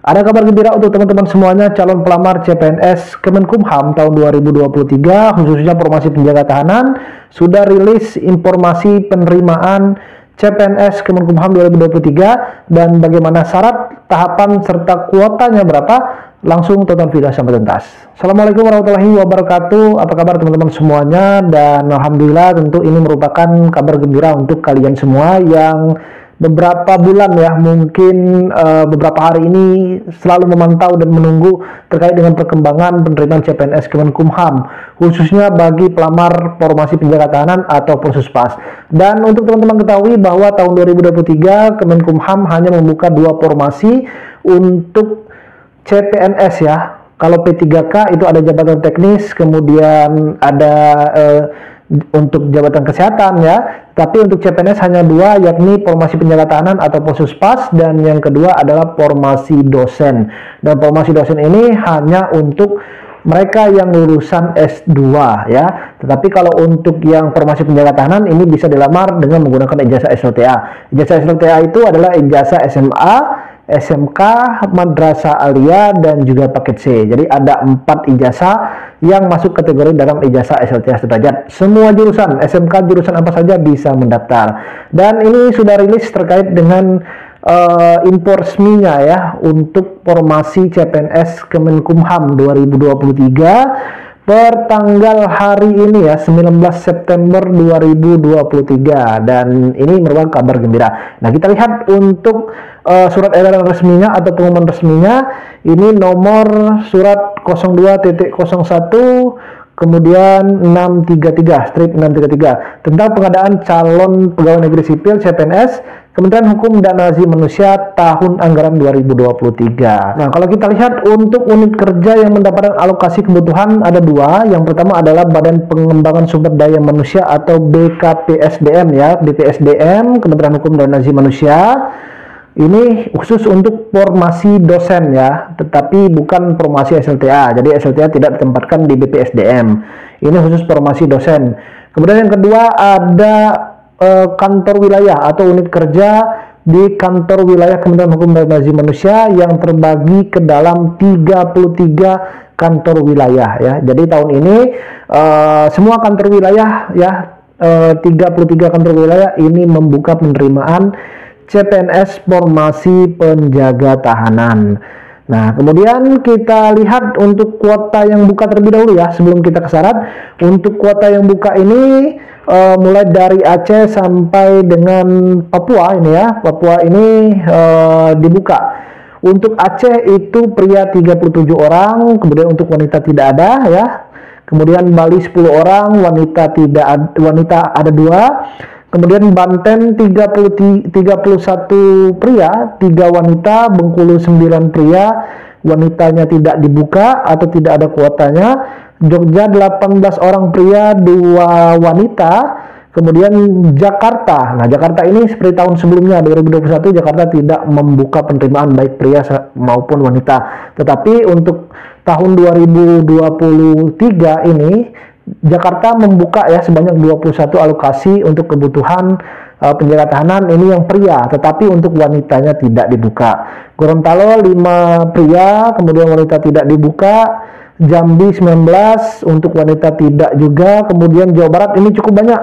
Ada kabar gembira untuk teman-teman semuanya calon pelamar CPNS Kemenkumham tahun 2023, khususnya Formasi Penjaga Tahanan, sudah rilis informasi penerimaan CPNS Kemenkumham 2023 dan bagaimana syarat, tahapan, serta kuotanya berapa. Langsung tonton video sampai tuntas. Assalamualaikum warahmatullahi wabarakatuh. Apa kabar teman-teman semuanya? Dan alhamdulillah tentu ini merupakan kabar gembira untuk kalian semua yang beberapa bulan ya, mungkin beberapa hari ini selalu memantau dan menunggu terkait dengan perkembangan penerimaan CPNS Kemenkumham, khususnya bagi pelamar Formasi Penjaga Tahanan atau Puspes. Dan untuk teman-teman ketahui bahwa tahun 2023 Kemenkumham hanya membuka 2 formasi untuk CPNS ya. Kalau P3K itu ada jabatan teknis, kemudian ada untuk jabatan kesehatan ya. Tapi untuk CPNS hanya 2, yakni Formasi Penjaga Tahanan atau Puspes, dan yang kedua adalah formasi dosen. Dan formasi dosen ini hanya untuk mereka yang lulusan S2 ya. Tetapi kalau untuk yang Formasi Penjaga Tahanan ini bisa dilamar dengan menggunakan ijazah SLTA. Ijazah SLTA itu adalah ijazah SMA, SMK, Madrasah Aliyah, dan juga paket C. Jadi ada 4 ijazah yang masuk kategori dalam ijazah SLTA sederajat. Semua jurusan, SMK jurusan apa saja bisa mendaftar. Dan ini sudah rilis terkait dengan info resminya ya untuk formasi CPNS Kemenkumham 2023 per tanggal hari ini ya, 19 September 2023, dan ini merupakan kabar gembira. Nah, kita lihat untuk surat edaran resminya atau pengumuman resminya, ini nomor surat 02.01 kemudian 633 tentang pengadaan calon pegawai negeri sipil CPNS Kementerian Hukum dan Asasi Manusia tahun anggaran 2023. Nah, kalau kita lihat untuk unit kerja yang mendapatkan alokasi kebutuhan ada 2. Yang pertama adalah Badan Pengembangan Sumber Daya Manusia atau BKPSDM ya, BPSDM Kementerian Hukum dan Asasi Manusia. Ini khusus untuk formasi dosen ya, tetapi bukan formasi SLTA. Jadi SLTA tidak ditempatkan di BPSDM. Ini khusus formasi dosen. Kemudian yang kedua ada kantor wilayah atau unit kerja di kantor wilayah Kementerian Hukum dan Asasi Manusia yang terbagi ke dalam 33 kantor wilayah ya. Jadi tahun ini semua kantor wilayah ya, 33 kantor wilayah ini membuka penerimaan CPNS Formasi Penjaga Tahanan. Nah, kemudian kita lihat untuk kuota yang buka terlebih dahulu ya, sebelum kita ke syarat. Untuk kuota yang buka ini mulai dari Aceh sampai dengan Papua ini ya. Papua ini dibuka. Untuk Aceh itu pria 37 orang, kemudian untuk wanita tidak ada ya. Kemudian Bali 10 orang, wanita ada 2. Kemudian Banten 31 pria, 3 wanita, Bengkulu 9 pria, wanitanya tidak dibuka atau tidak ada kuotanya. Jogja 18 orang pria, 2 wanita. Kemudian Jakarta. Nah, Jakarta ini seperti tahun sebelumnya 2021 Jakarta tidak membuka penerimaan baik pria maupun wanita. Tetapi untuk tahun 2023 ini Jakarta membuka ya sebanyak 21 alokasi untuk kebutuhan penjaga tahanan, ini yang pria, tetapi untuk wanitanya tidak dibuka. Gorontalo 5 pria, kemudian wanita tidak dibuka. Jambi 19 untuk wanita tidak juga. Kemudian Jawa Barat ini cukup banyak,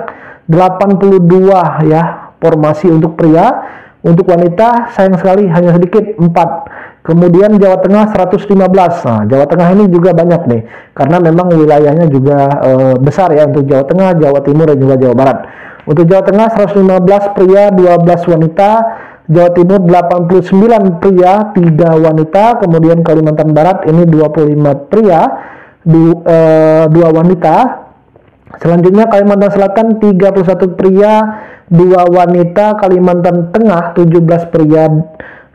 82 ya formasi untuk pria. Untuk wanita sayang sekali hanya sedikit, 4. Kemudian Jawa Tengah 115. Nah, Jawa Tengah ini juga banyak nih, karena memang wilayahnya juga besar ya untuk Jawa Tengah, Jawa Timur, dan juga Jawa Barat. Untuk Jawa Tengah 115 pria, 12 wanita. Jawa Timur 89 pria, 3 wanita. Kemudian Kalimantan Barat ini 25 pria, 2 wanita. Selanjutnya Kalimantan Selatan 31 pria, 2 wanita. Kalimantan Tengah 17 pria,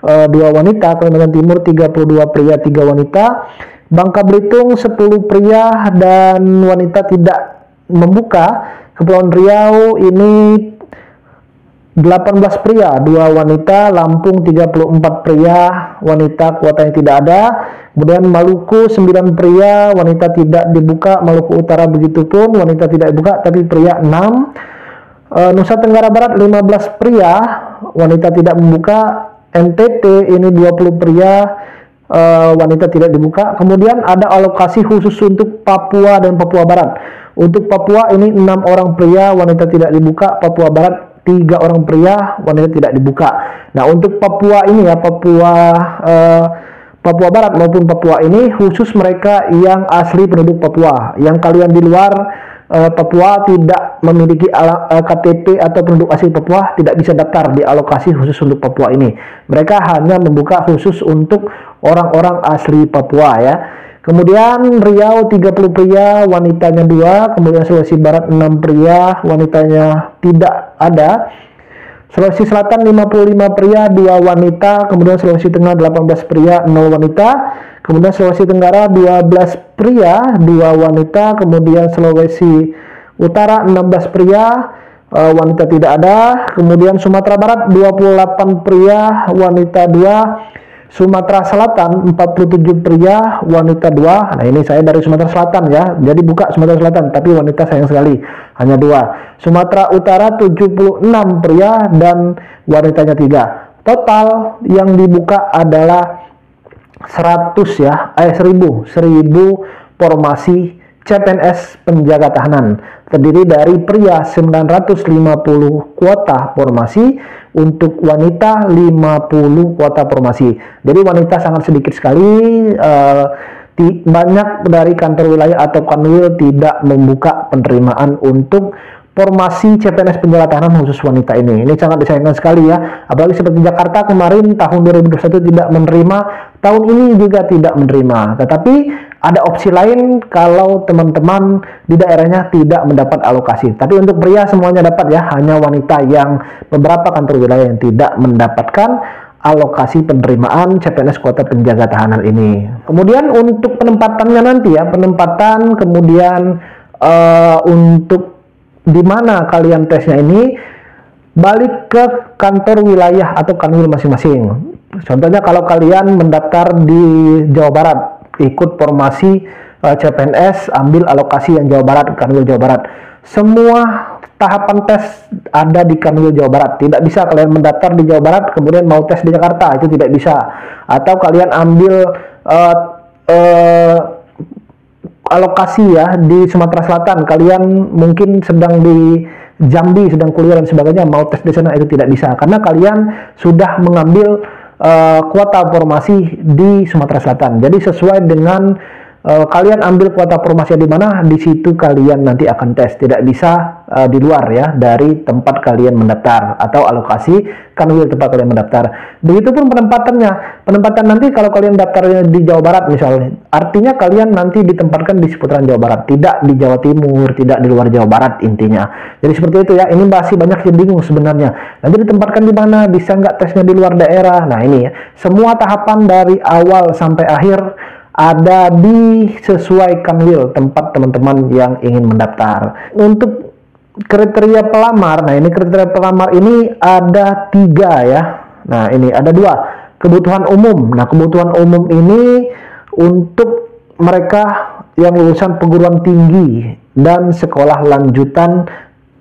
2 wanita. Kalimantan Timur 32 pria, 3 wanita. Bangka Belitung 10 pria dan wanita tidak membuka. Kepulauan Riau ini 18 pria, 2 wanita. Lampung 34 pria, wanita kuotanya tidak ada. Kemudian Maluku 9 pria, wanita tidak dibuka. Maluku Utara begitupun, wanita tidak dibuka tapi pria 6. Nusa Tenggara Barat 15 pria, wanita tidak membuka. NTT ini 20 pria, wanita tidak dibuka. Kemudian ada alokasi khusus untuk Papua dan Papua Barat. Untuk Papua ini 6 orang pria, wanita tidak dibuka. Papua Barat 3 orang pria, wanita tidak dibuka. Nah, untuk Papua ini ya, Papua Barat maupun Papua ini khusus mereka yang asli penduduk Papua. Yang kalian di luar Papua tidak memiliki KTP atau penduduk asli Papua tidak bisa daftar di alokasi khusus untuk Papua ini. Mereka hanya membuka khusus untuk orang-orang asli Papua ya. Kemudian Riau 30 pria, wanitanya 2. Kemudian Sulawesi Barat 6 pria, wanitanya tidak ada. Sulawesi Selatan 55 pria, 2 wanita. Kemudian Sulawesi Tengah 18 pria, 0 wanita. Kemudian Sulawesi Tenggara 12 pria, 2 wanita. Kemudian Sulawesi Utara 16 pria, wanita tidak ada. Kemudian Sumatera Barat 28 pria, wanita 2. Sumatera Selatan 47 pria, wanita 2. Nah, ini saya dari Sumatera Selatan ya. Jadi buka Sumatera Selatan, tapi wanita sayang sekali hanya 2. Sumatera Utara 76 pria dan wanitanya 3. Total yang dibuka adalah 1000 formasi CPNS penjaga tahanan, terdiri dari pria 950 kuota formasi, untuk wanita 50 kuota formasi. Jadi wanita sangat sedikit sekali, banyak dari kantor wilayah atau kanwil tidak membuka penerimaan untuk formasi CPNS penjaga tahanan khusus wanita ini. Ini sangat disayangkan sekali ya. Apalagi seperti Jakarta kemarin tahun 2021 tidak menerima, tahun ini juga tidak menerima. Tetapi ada opsi lain kalau teman-teman di daerahnya tidak mendapat alokasi. Tapi untuk pria semuanya dapat ya, hanya wanita yang beberapa kantor wilayah yang tidak mendapatkan alokasi penerimaan CPNS kuota penjaga tahanan ini. Kemudian untuk penempatannya nanti ya, penempatan kemudian untuk di mana kalian tesnya ini, balik ke kantor wilayah atau kanwil masing-masing. Contohnya kalau kalian mendaftar di Jawa Barat, ikut formasi CPNS, ambil alokasi yang Jawa Barat, kanwil Jawa Barat. Semua tahapan tes ada di kanwil Jawa Barat. Tidak bisa kalian mendaftar di Jawa Barat kemudian mau tes di Jakarta, itu tidak bisa. Atau kalian ambil alokasi ya di Sumatera Selatan, kalian mungkin sedang di Jambi, sedang kuliah dan sebagainya, mau tes di sana, itu tidak bisa karena kalian sudah mengambil kuota formasi di Sumatera Selatan. Jadi sesuai dengan kalian ambil kuota formasi di mana, di situ kalian nanti akan tes. Tidak bisa di luar ya, dari tempat kalian mendaftar atau alokasi kanwil tempat kalian mendaftar. Begitupun penempatannya. Penempatan nanti kalau kalian daftarnya di Jawa Barat misalnya, artinya kalian nanti ditempatkan di seputaran Jawa Barat, tidak di Jawa Timur, tidak di luar Jawa Barat intinya. Jadi seperti itu ya. Ini masih banyak yang bingung sebenarnya. Nanti ditempatkan di mana? Bisa nggak tesnya di luar daerah? Nah ini ya, semua tahapan dari awal sampai akhir ada di sesuai kanwil tempat teman-teman yang ingin mendaftar. Untuk kriteria pelamar, nah ini kriteria pelamar ini ada 3 ya. Nah ini ada 2. Kebutuhan umum. Nah kebutuhan umum ini untuk mereka yang lulusan perguruan tinggi dan sekolah lanjutan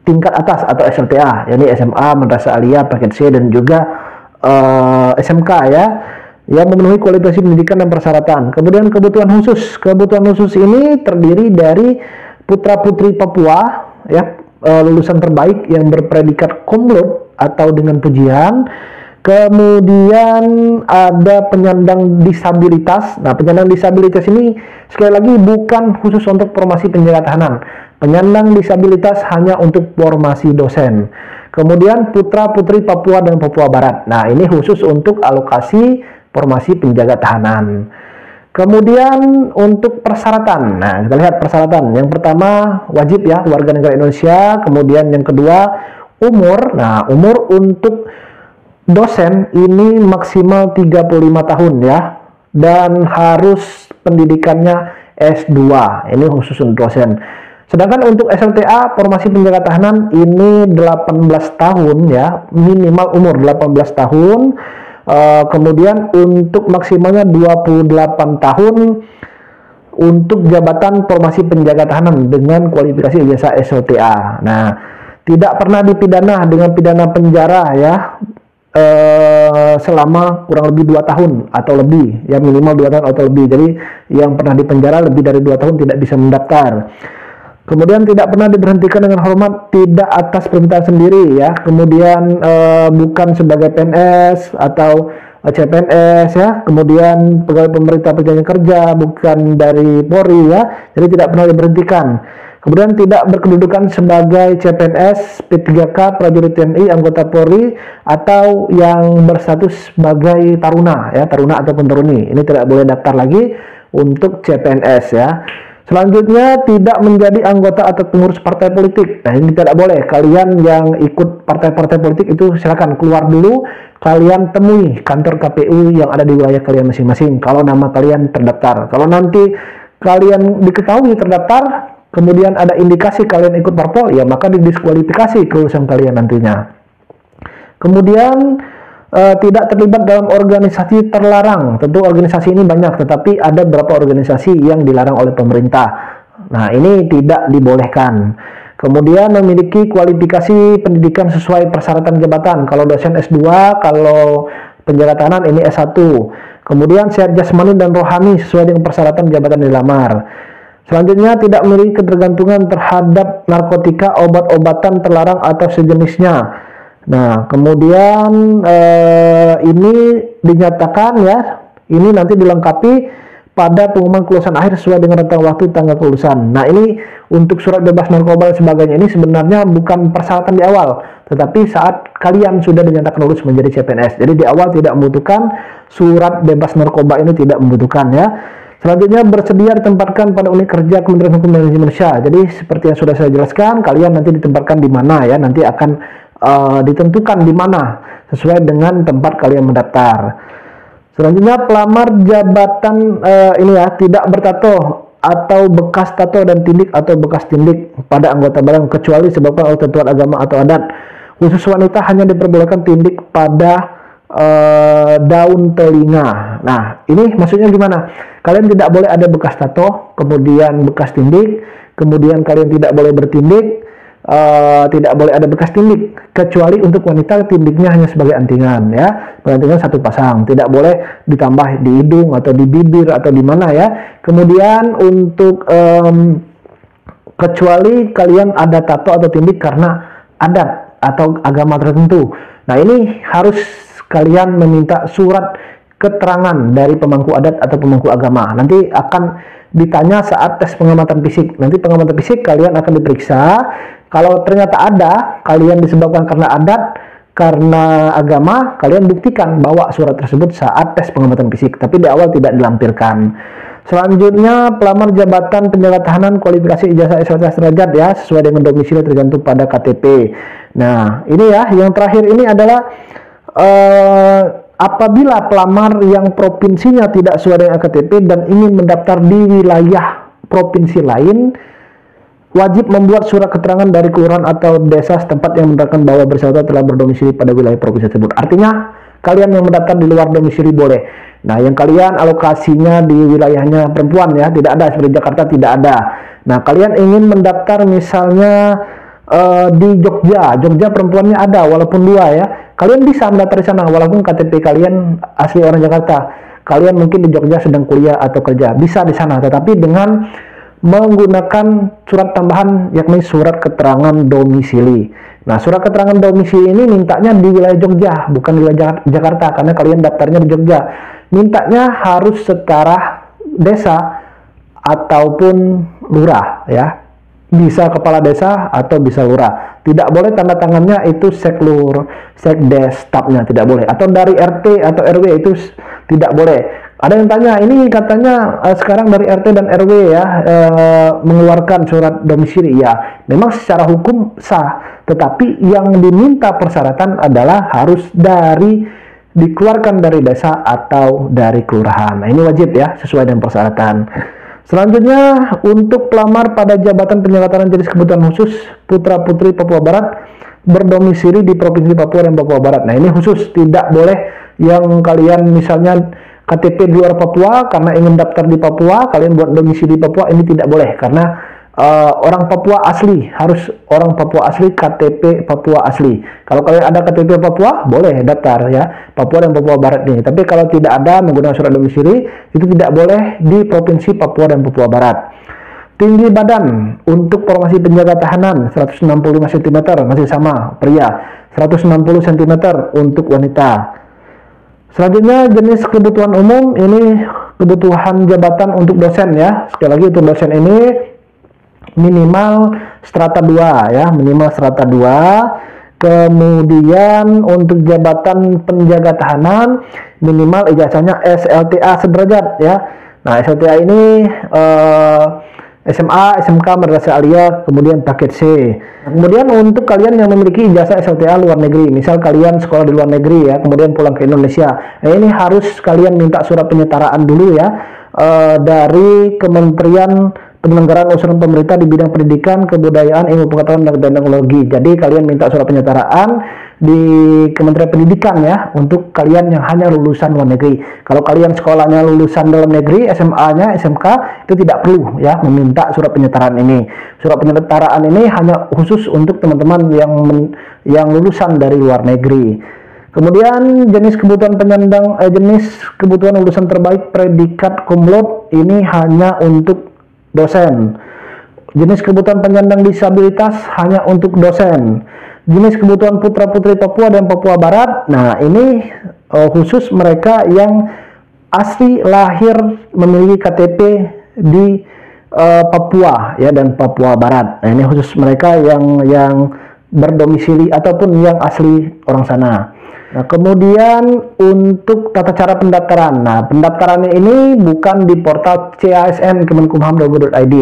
tingkat atas atau SLTA, yakni SMA, Madrasah Aliyah, Paket C dan juga SMK ya, yang memenuhi kualifikasi pendidikan dan persyaratan. Kemudian kebutuhan khusus. Kebutuhan khusus ini terdiri dari putra-putri Papua ya, lulusan terbaik yang berpredikat cum laude atau dengan pujian. Kemudian ada penyandang disabilitas. Nah, penyandang disabilitas ini sekali lagi bukan khusus untuk formasi penjaga tahanan. Penyandang disabilitas hanya untuk formasi dosen. Kemudian putra-putri Papua dan Papua Barat. Nah, ini khusus untuk alokasi formasi penjaga tahanan. Kemudian untuk persyaratan. Nah, kita lihat persyaratan. Yang pertama wajib ya, warga negara Indonesia. Kemudian yang kedua umur. Nah, umur untuk dosen ini maksimal 35 tahun ya. Dan harus pendidikannya S2. Ini khusus untuk dosen. Sedangkan untuk SLTA, formasi penjaga tahanan ini 18 tahun ya. Minimal umur 18 tahun. Kemudian untuk maksimalnya 28 tahun untuk jabatan formasi penjaga tahanan dengan kualifikasi ijazah SLTA. Nah, tidak pernah dipidana dengan pidana penjara ya, selama kurang lebih 2 tahun atau lebih, ya minimal 2 tahun atau lebih. Jadi yang pernah dipenjara lebih dari 2 tahun tidak bisa mendaftar. Kemudian tidak pernah diberhentikan dengan hormat, tidak atas permintaan sendiri ya. Kemudian bukan sebagai PNS atau CPNS ya. Kemudian pegawai pemerintah perjanjian kerja, bukan dari Polri ya. Jadi tidak pernah diberhentikan. Kemudian tidak berkedudukan sebagai CPNS, P3K, prajurit TNI, anggota Polri, atau yang berstatus sebagai taruna ya, taruna ataupun taruni. Ini tidak boleh daftar lagi untuk CPNS ya. Selanjutnya tidak menjadi anggota atau pengurus partai politik. Nah ini tidak boleh. Kalian yang ikut partai-partai politik itu silakan keluar dulu. Kalian temui kantor KPU yang ada di wilayah kalian masing-masing. Kalau nama kalian terdaftar. Kalau nanti kalian diketahui terdaftar, kemudian ada indikasi kalian ikut parpol, ya maka didiskualifikasi kelulusan kalian nantinya. Kemudian tidak terlibat dalam organisasi terlarang. Tentu organisasi ini banyak, tetapi ada beberapa organisasi yang dilarang oleh pemerintah. Nah, ini tidak dibolehkan. Kemudian memiliki kualifikasi pendidikan sesuai persyaratan jabatan. Kalau dosen S2, kalau penjaga tahanan ini S1. Kemudian sehat jasmani dan rohani sesuai dengan persyaratan jabatan dilamar. Selanjutnya tidak memiliki ketergantungan terhadap narkotika, obat-obatan terlarang atau sejenisnya. Nah, kemudian ini dinyatakan ya, ini nanti dilengkapi pada pengumuman kelulusan akhir sesuai dengan rentang waktu tanggal kelulusan. Nah, ini untuk surat bebas narkoba dan sebagainya ini sebenarnya bukan persyaratan di awal, tetapi saat kalian sudah dinyatakan lulus menjadi CPNS. Jadi di awal tidak membutuhkan surat bebas narkoba, ini tidak membutuhkan ya. Selanjutnya bersedia ditempatkan pada unit kerja Kementerian Hukum dan Asasi Manusia. Jadi seperti yang sudah saya jelaskan, kalian nanti ditempatkan di mana ya, nanti akan ditentukan di mana sesuai dengan tempat kalian mendaftar. Selanjutnya pelamar jabatan ini ya, tidak bertato atau bekas tato dan tindik atau bekas tindik pada anggota badan kecuali disebabkan oleh ketentuan agama atau adat. Khusus wanita hanya diperbolehkan tindik pada daun telinga. Nah, ini maksudnya gimana? Kalian tidak boleh ada bekas tato, kemudian bekas tindik, kemudian kalian tidak boleh bertindik, tidak boleh ada bekas tindik, kecuali untuk wanita tindiknya hanya sebagai antingan ya, antingan satu pasang, tidak boleh ditambah di hidung atau di bibir atau di mana ya. Kemudian untuk kecuali kalian ada tato atau tindik karena adat atau agama tertentu. Nah, ini harus kalian meminta surat keterangan dari pemangku adat atau pemangku agama. Nanti akan ditanya saat tes pengamatan fisik. Nanti pengamatan fisik kalian akan diperiksa. Kalau ternyata ada, kalian disebabkan karena adat, karena agama, kalian buktikan bawa surat tersebut saat tes pengamatan fisik. Tapi di awal tidak dilampirkan. Selanjutnya, pelamar jabatan penjaga tahanan kualifikasi ijazah S1 sederajat ya, sesuai dengan domisili tergantung pada KTP. Nah, ini ya, yang terakhir ini adalah apabila pelamar yang provinsinya tidak sesuai dengan KTP dan ingin mendaftar di wilayah provinsi lain, wajib membuat surat keterangan dari kelurahan atau desa setempat yang menerangkan bahwa bersangkutan telah berdomisili pada wilayah provinsi tersebut. Artinya, kalian yang mendaftar di luar domisili boleh. Nah, yang kalian alokasinya di wilayahnya perempuan ya, tidak ada, seperti Jakarta tidak ada. Nah, kalian ingin mendaftar misalnya di Jogja perempuannya ada, walaupun 2 ya. Kalian bisa mendaftar di sana, walaupun KTP kalian asli orang Jakarta. Kalian mungkin di Jogja sedang kuliah atau kerja, bisa di sana, tetapi dengan menggunakan surat tambahan yakni surat keterangan domisili. Nah, surat keterangan domisili ini mintanya di wilayah Jogja, bukan di wilayah Jakarta, karena kalian daftarnya di Jogja. Mintanya harus setara desa ataupun lurah ya. Bisa kepala desa atau bisa lurah. Tidak boleh tanda tangannya itu seklur, sekdes, stafnya tidak boleh. Atau dari RT atau RW itu tidak boleh. Ada yang tanya, ini katanya sekarang dari RT dan RW ya mengeluarkan surat domisili. Ya, memang secara hukum sah, tetapi yang diminta persyaratan adalah harus dikeluarkan dari desa atau dari kelurahan. Nah, ini wajib ya, sesuai dengan persyaratan. Selanjutnya, untuk pelamar pada jabatan penyelenggaraan jenis kebutuhan khusus putra-putri Papua Barat berdomisili di Provinsi Papua dan Papua Barat. Nah, ini khusus, tidak boleh yang kalian misalnya KTP di luar Papua karena ingin daftar di Papua, kalian buat domisili di Papua, ini tidak boleh karena orang Papua asli, harus orang Papua asli, KTP Papua asli. Kalau kalian ada KTP Papua, boleh daftar ya, Papua dan Papua Barat ini. Tapi kalau tidak ada menggunakan surat domisili, itu tidak boleh di Provinsi Papua dan Papua Barat. Tinggi badan untuk formasi penjaga tahanan 165 cm, masih sama pria, 160 cm untuk wanita. Selanjutnya jenis kebutuhan umum, ini kebutuhan jabatan untuk dosen ya. Sekali lagi untuk dosen ini minimal strata 2 ya, minimal strata 2. Kemudian untuk jabatan penjaga tahanan minimal ijazahnya SLTA sederajat ya. Nah, SLTA ini SMA, SMK, Madrasah Aliyah, kemudian paket C. Nah, kemudian untuk kalian yang memiliki ijazah SLTA luar negeri, misal kalian sekolah di luar negeri ya, kemudian pulang ke Indonesia, nah ini harus kalian minta surat penyetaraan dulu ya, dari Kementerian Penyelenggaraan Urusan Pemerintah di bidang pendidikan, kebudayaan, ilmu pengetahuan dan teknologi. Jadi kalian minta surat penyetaraan di Kementerian Pendidikan ya, untuk kalian yang hanya lulusan luar negeri. Kalau kalian sekolahnya lulusan dalam negeri, SMA-nya, SMK, itu tidak perlu ya meminta surat penyetaraan ini. Surat penyetaraan ini hanya khusus untuk teman-teman yang lulusan dari luar negeri. Kemudian jenis kebutuhan penyandang jenis kebutuhan lulusan terbaik predikat cum laude ini hanya untuk dosen. Jenis kebutuhan penyandang disabilitas hanya untuk dosen. Jenis kebutuhan putra-putri Papua dan Papua Barat, nah ini khusus mereka yang asli lahir memiliki KTP di Papua ya dan Papua Barat. Nah ini khusus mereka yang berdomisili ataupun yang asli orang sana. Nah, kemudian untuk tata cara pendaftaran. Nah, pendaftarannya ini bukan di portal CASN kemenkumham.go.id,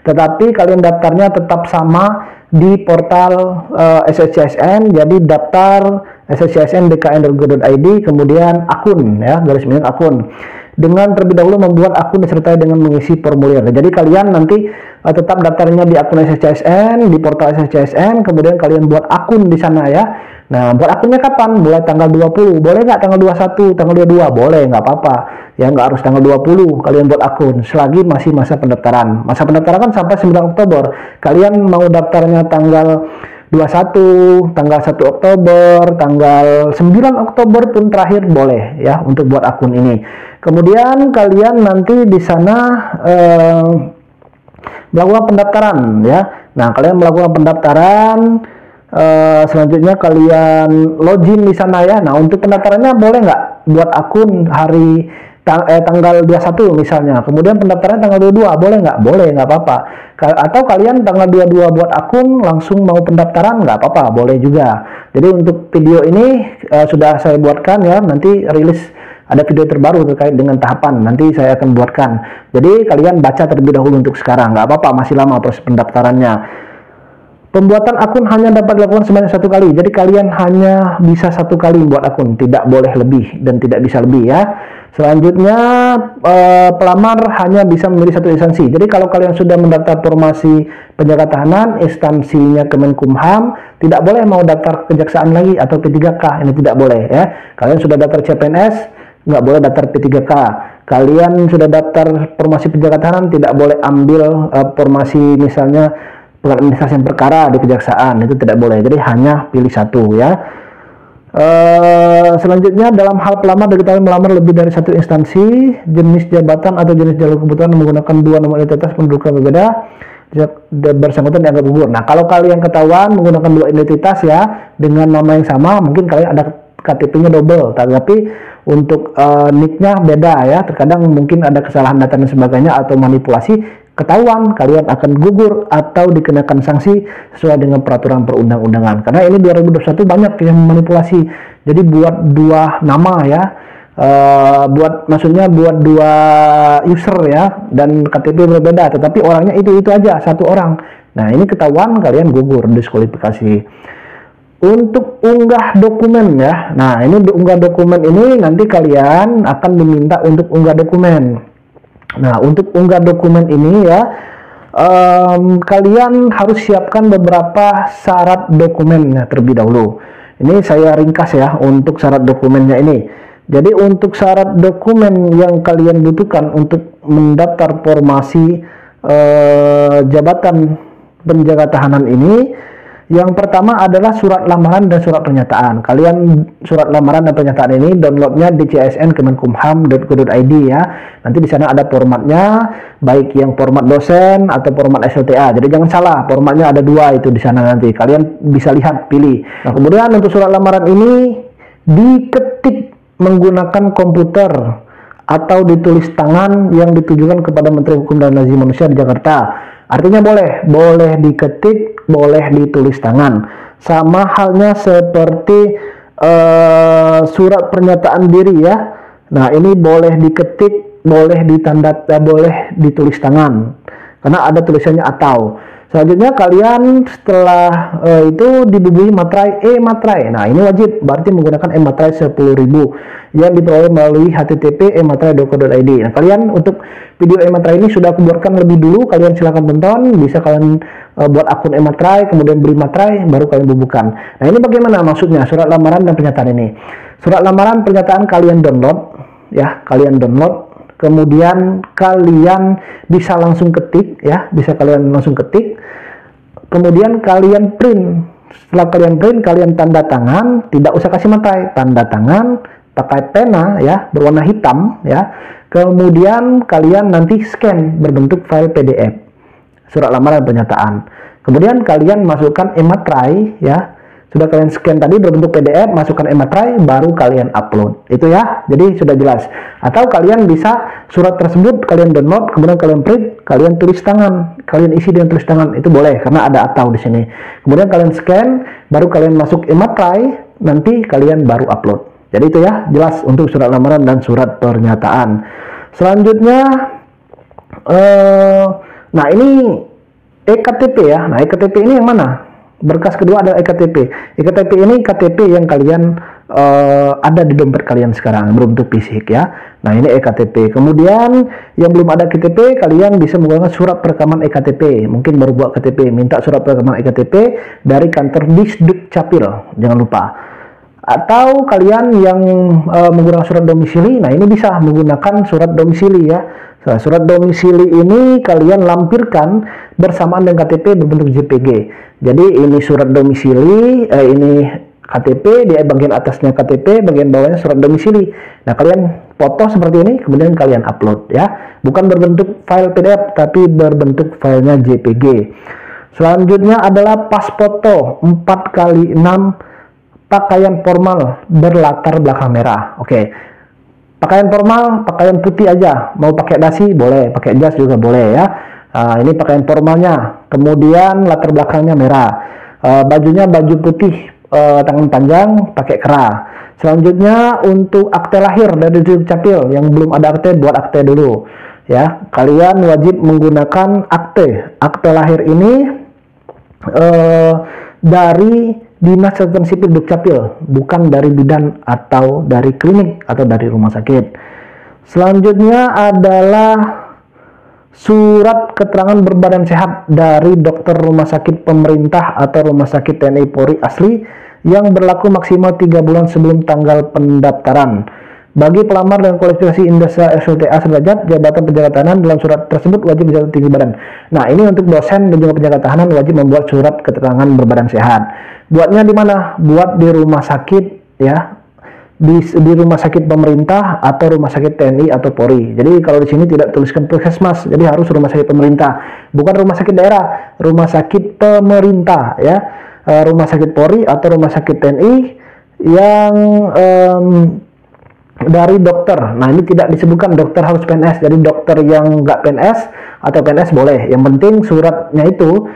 tetapi kalian daftarnya tetap sama di portal SSCSN. Jadi daftar SSCSN bkn.go.id, kemudian akun ya, garis miring akun. Dengan terlebih dahulu membuat akun disertai dengan mengisi formulir. Jadi kalian nanti tetap daftarnya di akun SSCSN, di portal SSCSN, kemudian kalian buat akun di sana ya. Nah, buat akunnya kapan? Mulai tanggal 20. Boleh nggak tanggal 21, tanggal 22? Boleh, nggak apa-apa. Ya, nggak harus tanggal 20 kalian buat akun. Selagi masih masa pendaftaran. Masa pendaftaran kan sampai 9 Oktober. Kalian mau daftarnya tanggal 21, tanggal 1 Oktober, tanggal 9 Oktober pun terakhir boleh ya untuk buat akun ini. Kemudian kalian nanti di sana melakukan pendaftaran ya. Nah, kalian melakukan pendaftaran, selanjutnya kalian login di sana ya. Nah, untuk pendaftarannya boleh nggak buat akun hari tanggal 21 misalnya, kemudian pendaftarannya tanggal 22, boleh nggak? Boleh, nggak apa-apa. Atau kalian tanggal 22 buat akun langsung mau pendaftaran, nggak apa-apa, boleh juga. Jadi untuk video ini sudah saya buatkan ya, nanti rilis ada video terbaru terkait dengan tahapan, nanti saya akan buatkan. Jadi kalian baca terlebih dahulu untuk sekarang, nggak apa-apa, masih lama proses pendaftarannya. Pembuatan akun hanya dapat dilakukan sebanyak 1 kali. Jadi kalian hanya bisa 1 kali buat akun, tidak boleh lebih dan tidak bisa lebih ya. Selanjutnya pelamar hanya bisa memilih 1 instansi. Jadi kalau kalian sudah mendaftar formasi penjaga tahanan, instansinya Kemenkumham, tidak boleh mau daftar kejaksaan lagi atau P3K, ini tidak boleh ya. Kalian sudah daftar CPNS, nggak boleh daftar P3K. Kalian sudah daftar formasi penjaga tahanan, tidak boleh ambil formasi misalnya pengadministrasian perkara di kejaksaan, itu tidak boleh. Jadi hanya pilih 1 ya. Selanjutnya dalam hal pelamar diketahui melamar lebih dari 1 instansi, jenis jabatan atau jenis jalur kebutuhan menggunakan 2 nomor identitas pendudukan berbeda, bersangkutan dianggap gugur. Nah, kalau kalian ketahuan menggunakan 2 identitas ya dengan nama yang sama, mungkin kalian ada KTP-nya double, tapi untuk nick-nya beda ya. Terkadang mungkin ada kesalahan data dan sebagainya atau manipulasi, ketahuan kalian akan gugur atau dikenakan sanksi sesuai dengan peraturan perundang-undangan. Karena ini 2021 banyak yang manipulasi. Jadi buat 2 nama ya, maksudnya buat 2 user ya, dan KTP berbeda, tetapi orangnya itu aja, 1 orang. Nah, ini ketahuan kalian gugur, diskualifikasi. Untuk unggah dokumen ya. Nah, ini unggah dokumen ini nanti kalian akan diminta untuk unggah dokumen. Nah, untuk unggah dokumen ini ya, kalian harus siapkan beberapa syarat dokumennya terlebih dahulu. Ini saya ringkas ya untuk syarat dokumennya ini. Jadi untuk syarat dokumen yang kalian butuhkan untuk mendaftar formasi jabatan penjaga tahanan ini. Yang pertama adalah surat lamaran dan surat pernyataan. Kalian surat lamaran dan pernyataan ini downloadnya di csn.kemenkumham.go.id ya. Nanti di sana ada formatnya, baik yang format dosen atau format SLTA. Jadi jangan salah, formatnya ada dua itu di sana nanti. Kalian bisa lihat, pilih. Nah, kemudian untuk surat lamaran ini diketik menggunakan komputer atau ditulis tangan yang ditujukan kepada Menteri Hukum dan Asasi Manusia di Jakarta. Artinya boleh diketik, boleh ditulis tangan. Sama halnya seperti surat pernyataan diri ya. Nah, ini boleh diketik, boleh boleh ditulis tangan. Karena ada tulisannya atau. Selanjutnya kalian setelah itu dibubuhi materai e-materai. Nah, ini wajib, berarti menggunakan e-materai 10.000 yang diperoleh melalui http://ematerai.co.id. Nah, kalian untuk video e-materai ini sudah aku buatkan lebih dulu, kalian silahkan tonton, bisa kalian buat akun e-materai, kemudian beli materai, baru kalian bubuhkan. Nah, ini bagaimana maksudnya surat lamaran dan pernyataan ini? Surat lamaran pernyataan kalian download ya, kalian download. Kemudian kalian bisa langsung ketik ya, bisa kalian langsung ketik. Kemudian kalian print. Setelah kalian print, kalian tanda tangan, tidak usah kasih materai, tanda tangan pakai pena ya, berwarna hitam ya. Kemudian kalian nanti scan berbentuk file PDF. Surat lamaran pernyataan. Kemudian kalian masukkan e-materai ya. Sudah kalian scan tadi berbentuk PDF, masukkan e-materai, baru kalian upload. Itu ya, jadi sudah jelas. Atau kalian bisa surat tersebut kalian download, kemudian kalian print, kalian tulis tangan, kalian isi dengan tulis tangan, itu boleh karena ada atau di sini. Kemudian kalian scan, baru kalian masuk e-materai, nanti kalian baru upload. Jadi itu ya, jelas untuk surat lamaran dan surat pernyataan. Selanjutnya, nah ini e-KTP ya. Nah, e-KTP ini yang mana? Berkas kedua adalah e-KTP. E-KTP ini KTP yang kalian ada di dompet kalian sekarang berbentuk fisik ya. Nah, ini e-KTP. Kemudian yang belum ada KTP, kalian bisa menggunakan surat perekaman e-KTP. Mungkin baru buat KTP, minta surat perekaman e-KTP dari kantor Disduk Capil, jangan lupa. Atau kalian yang menggunakan surat domisili, nah ini bisa menggunakan surat domisili ya. Nah, surat domisili ini kalian lampirkan bersamaan dengan KTP berbentuk JPG. Jadi ini surat domisili, ini KTP, di bagian atasnya KTP, bagian bawahnya surat domisili. Nah, kalian foto seperti ini, kemudian kalian upload ya. Bukan berbentuk file PDF, tapi berbentuk filenya JPG. Selanjutnya adalah pas foto 4x6 pakaian formal berlatar belakang merah. Oke. Pakaian formal, pakaian putih aja. Mau pakai dasi boleh, pakai jas juga boleh ya. Ini pakaian formalnya. Kemudian latar belakangnya merah. Bajunya baju putih, tangan panjang, pakai kerah. Selanjutnya untuk akte lahir dari Disduk Capil, yang belum ada akte, buat akte dulu. Ya, kalian wajib menggunakan akte. Akte lahir ini dari Dinas Catatan Sipil Dukcapil, bukan dari bidan atau dari klinik atau dari rumah sakit. Selanjutnya adalah surat keterangan berbadan sehat dari dokter rumah sakit pemerintah atau rumah sakit TNI Polri asli yang berlaku maksimal 3 bulan sebelum tanggal pendaftaran. Bagi pelamar dan kualifikasi Indasa SLTA sederajat, jabatan penjaga tahanan dalam surat tersebut wajib dicatat tinggi badan. Nah, ini untuk dosen dan juga penjaga tahanan wajib membuat surat keterangan berbadan sehat. Buatnya di mana? Buat di rumah sakit ya, di rumah sakit pemerintah atau rumah sakit TNI atau Polri. Jadi kalau di sini tidak tuliskan puskesmas, jadi harus rumah sakit pemerintah, bukan rumah sakit daerah, rumah sakit pemerintah ya, rumah sakit Polri atau rumah sakit TNI yang dari dokter. Nah, ini tidak disebutkan dokter harus PNS. Jadi dokter yang nggak PNS atau PNS boleh. Yang penting suratnya itu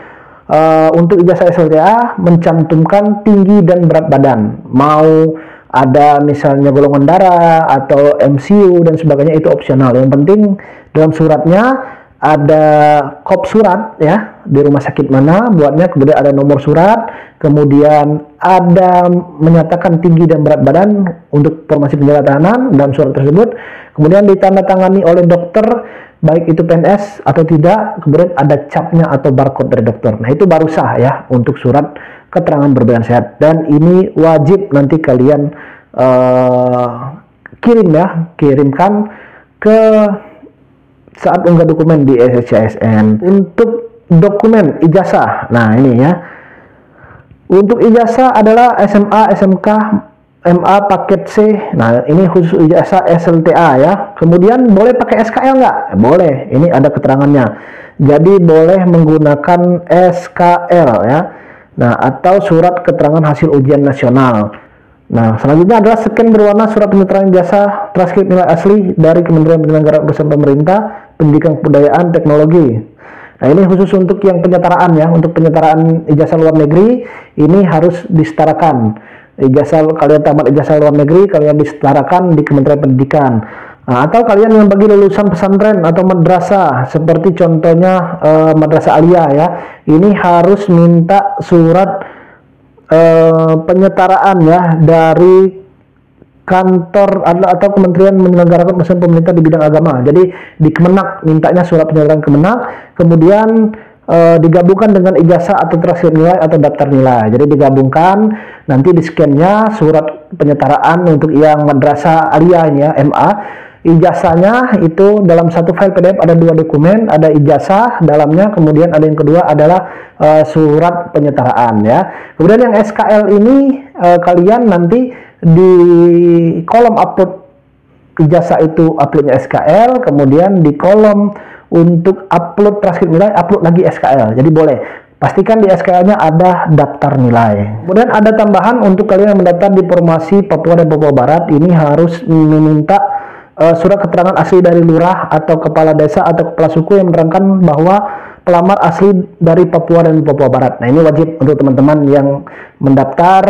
untuk ijazah SLTA mencantumkan tinggi dan berat badan. Mau ada misalnya golongan darah atau MCU dan sebagainya, itu opsional. Yang penting dalam suratnya ada kop surat ya, di rumah sakit mana buatnya, kemudian ada nomor surat, kemudian ada menyatakan tinggi dan berat badan untuk formasi penjaga tahanan dalam surat tersebut, kemudian ditandatangani oleh dokter baik itu PNS atau tidak, kemudian ada capnya atau barcode dari dokter. Nah, itu baru sah ya untuk surat keterangan berbadan sehat, dan ini wajib nanti kalian kirimkan ke saat unggah dokumen di SCSN. Untuk dokumen ijazah, nah ini ya. Untuk ijazah adalah SMA, SMK, MA paket C. Nah, ini khusus ijazah SLTA ya. Kemudian boleh pakai SKL nggak? Boleh. Ini ada keterangannya. Jadi boleh menggunakan SKL ya. Nah, atau surat keterangan hasil ujian nasional. Nah, selanjutnya adalah scan berwarna surat penyertaan ijazah transkrip nilai asli dari Kementerian Penyelenggaraan Urusan Pemerintah, Pendidikan Kebudayaan, Teknologi. Nah, ini khusus untuk yang penyetaraan ya. Untuk penyetaraan ijazah luar negeri ini harus disetarakan. Ijazah kalian tamat ijazah luar negeri kalian disetarakan di Kementerian Pendidikan. Nah, atau kalian yang bagi lulusan pesantren atau madrasah seperti contohnya madrasah aliyah ya. Ini harus minta surat penyetaraan ya dari kantor atau kementerian menyelenggarakan urusan pemerintah di bidang agama. Jadi di Kemenak mintanya surat penyetaraan Kemenak, kemudian digabungkan dengan ijazah atau transkrip nilai atau daftar nilai. Jadi digabungkan, nanti di scan-nya surat penyetaraan untuk yang madrasah aliyahnya MA, ijazahnya itu dalam satu file PDF ada 2 dokumen, ada ijazah dalamnya, kemudian ada yang kedua adalah surat penyetaraan ya. Kemudian yang SKL ini kalian nanti di kolom upload ijazah itu uploadnya SKL, kemudian di kolom untuk upload transkrip nilai upload lagi SKL. Jadi boleh pastikan di SKL-nya ada daftar nilai. Kemudian ada tambahan untuk kalian yang mendaftar di Formasi Papua dan Papua Barat, ini harus meminta surat keterangan asli dari lurah atau kepala desa atau kepala suku yang menerangkan bahwa pelamar asli dari Papua dan Papua Barat. Nah, ini wajib untuk teman-teman yang mendaftar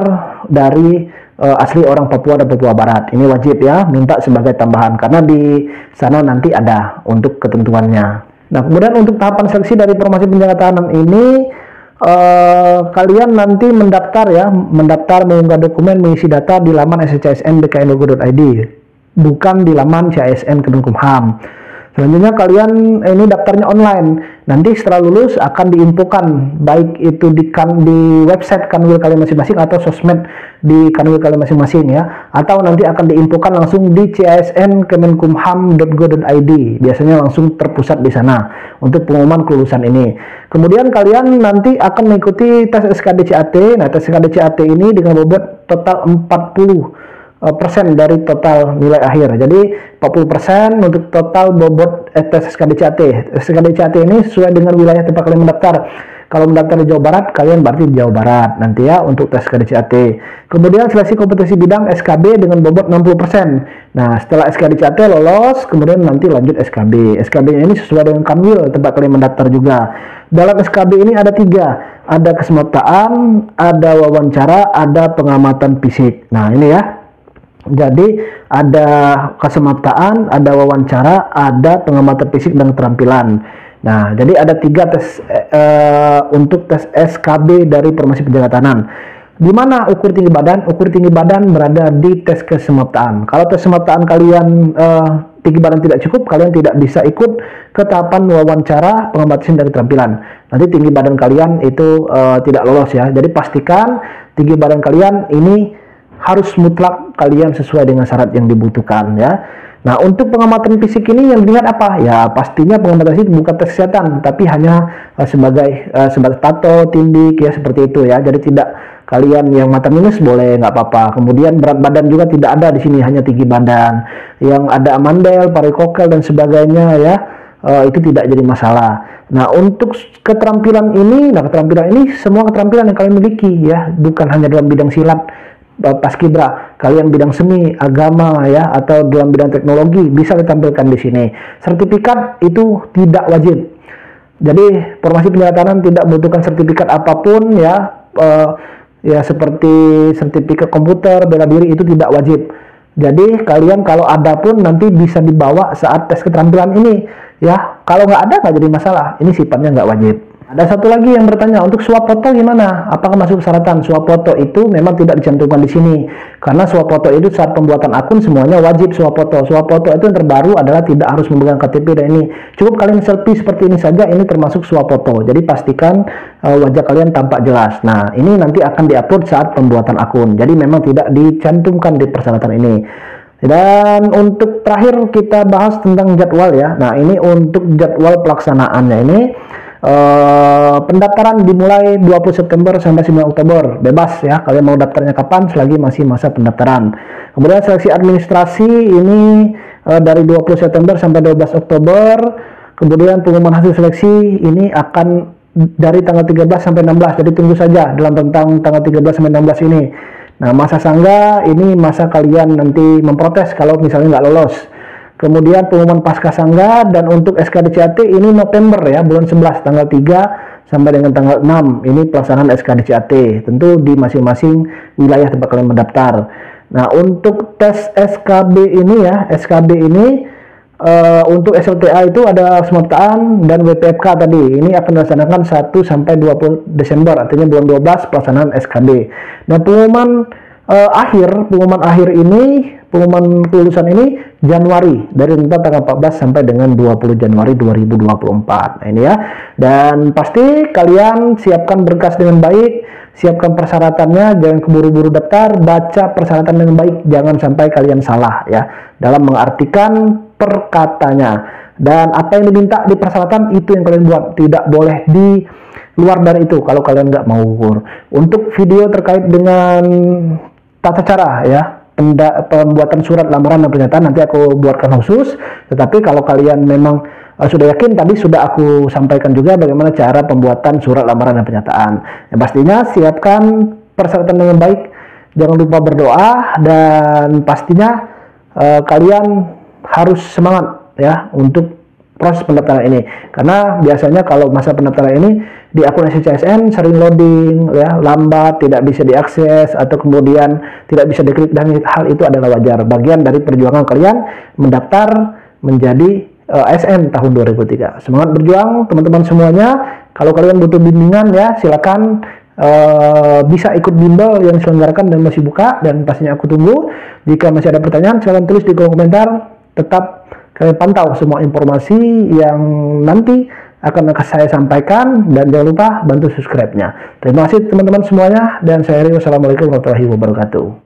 dari asli orang Papua dan Papua Barat. Ini wajib ya, minta sebagai tambahan karena di sana nanti ada untuk ketentuannya. Nah, kemudian untuk tahapan seleksi dari Formasi Penjaga Tahanan ini kalian nanti mendaftar ya, mendaftar mengunggah dokumen mengisi data di laman scsn.dkn.go.id, bukan di laman CASN Kemenkumham. Selanjutnya kalian ini daftarnya online. Nanti setelah lulus akan diinfokan baik itu di website kanwil kalian masing-masing atau sosmed di kanwil kalian masing-masing ya. Atau nanti akan diinfokan langsung di casn.kemenkumham.go.id. Biasanya langsung terpusat di sana untuk pengumuman kelulusan ini. Kemudian kalian nanti akan mengikuti tes SKD-CAT. Nah, tes SKD-CAT ini dengan bobot total 40% dari total nilai akhir. Jadi 40% untuk total bobot tes SKD-CAT. SKD-CAT ini sesuai dengan wilayah tempat kalian mendaftar. Kalau mendaftar di Jawa Barat, kalian berarti di Jawa Barat nanti ya untuk tes SKD-CAT. Kemudian seleksi kompetensi bidang SKB dengan bobot 60%. Nah, setelah SKD-CAT lolos, kemudian nanti lanjut SKB. SKB-nya ini sesuai dengan kanwil tempat kalian mendaftar juga. Dalam SKB ini ada 3. Ada kesemaptaan, ada wawancara, ada pengamatan fisik. Nah, ini ya. Jadi ada kesemaptaan, ada wawancara, ada pengamatan fisik dan keterampilan. Nah, jadi ada 3 tes untuk tes SKB dari Formasi Penjaga Tahanan. Di mana ukur tinggi badan? Ukur tinggi badan berada di tes kesemaptaan. Kalau tes kesemaptaan kalian tinggi badan tidak cukup, kalian tidak bisa ikut ke tahapan wawancara, pengamatan dan keterampilan. Nanti tinggi badan kalian itu tidak lolos ya. Jadi pastikan tinggi badan kalian ini harus mutlak kalian sesuai dengan syarat yang dibutuhkan ya. Nah, untuk pengamatan fisik ini yang dilihat apa? Ya, pastinya pengamatan fisik bukan tes kesehatan, tapi hanya sebagai tato, tindik ya, seperti itu ya. Jadi tidak kalian yang mata minus boleh, nggak apa-apa. Kemudian berat badan juga tidak ada di sini, hanya tinggi badan. Yang ada amandel, parikokel dan sebagainya ya, itu tidak jadi masalah. Nah, untuk keterampilan ini, semua keterampilan yang kalian miliki ya, bukan hanya dalam bidang silat, paskibra, kalian bidang seni, agama ya, atau dalam bidang teknologi bisa ditampilkan di sini. Sertifikat itu tidak wajib. Jadi Formasi Penjaga Tahanan tidak membutuhkan sertifikat apapun ya, ya seperti sertifikat komputer, bela diri itu tidak wajib. Jadi kalian kalau ada pun nanti bisa dibawa saat tes keterampilan ini ya. Kalau nggak ada nggak jadi masalah. Ini sifatnya nggak wajib. Ada satu lagi yang bertanya, untuk swap foto gimana? Apakah masuk persyaratan? Swap foto itu memang tidak dicantumkan di sini. Karena swap foto itu saat pembuatan akun semuanya wajib swap foto. Swap foto itu yang terbaru adalah tidak harus memegang KTP dan ini. Cukup kalian selfie seperti ini saja, ini termasuk swap foto. Jadi pastikan wajah kalian tampak jelas. Nah, ini nanti akan diupload saat pembuatan akun. Jadi memang tidak dicantumkan di persyaratan ini. Dan untuk terakhir kita bahas tentang jadwal ya. Nah, ini untuk jadwal pelaksanaannya ini pendaftaran dimulai 20 September sampai 9 Oktober. Bebas ya, kalian mau daftarnya kapan selagi masih masa pendaftaran. Kemudian seleksi administrasi ini dari 20 September sampai 12 Oktober. Kemudian pengumuman hasil seleksi ini akan dari tanggal 13 sampai 16. Jadi tunggu saja dalam rentang tanggal 13 sampai 16 ini. Nah, masa sangga ini masa kalian nanti memprotes kalau misalnya nggak lolos. Kemudian pengumuman pasca sangga, dan untuk SKDCAT ini November ya, bulan 11 tanggal 3 sampai dengan tanggal 6. Ini pelaksanaan SKDCAT, tentu di masing-masing wilayah tempat kalian mendaftar. Nah, untuk tes SKB ini ya, SKB ini untuk SLTA itu ada Semetaan dan WPFK tadi. Ini akan dilaksanakan 1 sampai 20 Desember, artinya bulan 12 pelaksanaan SKB. Nah, pengumuman akhir ini, pengumuman kelulusan ini Januari, dari tanggal 14 sampai dengan 20 Januari 2024. Nah, ini ya. Dan pasti kalian siapkan berkas dengan baik, siapkan persyaratannya, jangan keburu-buru daftar, baca persyaratan dengan baik, jangan sampai kalian salah ya dalam mengartikan perkatanya. Dan apa yang diminta di persyaratan itu yang kalian buat, tidak boleh di luar dari itu kalau kalian nggak mau gugur. Untuk video terkait dengan tata cara ya pembuatan surat lamaran dan pernyataan nanti aku buatkan khusus. Tetapi kalau kalian memang sudah yakin, tadi sudah aku sampaikan juga bagaimana cara pembuatan surat lamaran dan pernyataan. Yang pastinya siapkan persyaratan dengan baik, jangan lupa berdoa, dan pastinya kalian harus semangat ya untuk proses pendaftaran ini, karena biasanya kalau masa pendaftaran ini di akun SCSN sering loading ya, lambat, tidak bisa diakses, atau kemudian tidak bisa diklik, dan hal itu adalah wajar, bagian dari perjuangan kalian mendaftar menjadi ASN tahun 2003. Semangat berjuang teman-teman semuanya. Kalau kalian butuh bimbingan ya silakan bisa ikut bimbel yang diselenggarakan dan masih buka, dan pastinya aku tunggu. Jika masih ada pertanyaan silahkan tulis di kolom komentar. Tetap kalian pantau semua informasi yang nanti akan saya sampaikan, dan jangan lupa bantu subscribe-nya. Terima kasih teman-teman semuanya, dan saya Heri. Wassalamualaikum warahmatullahi wabarakatuh.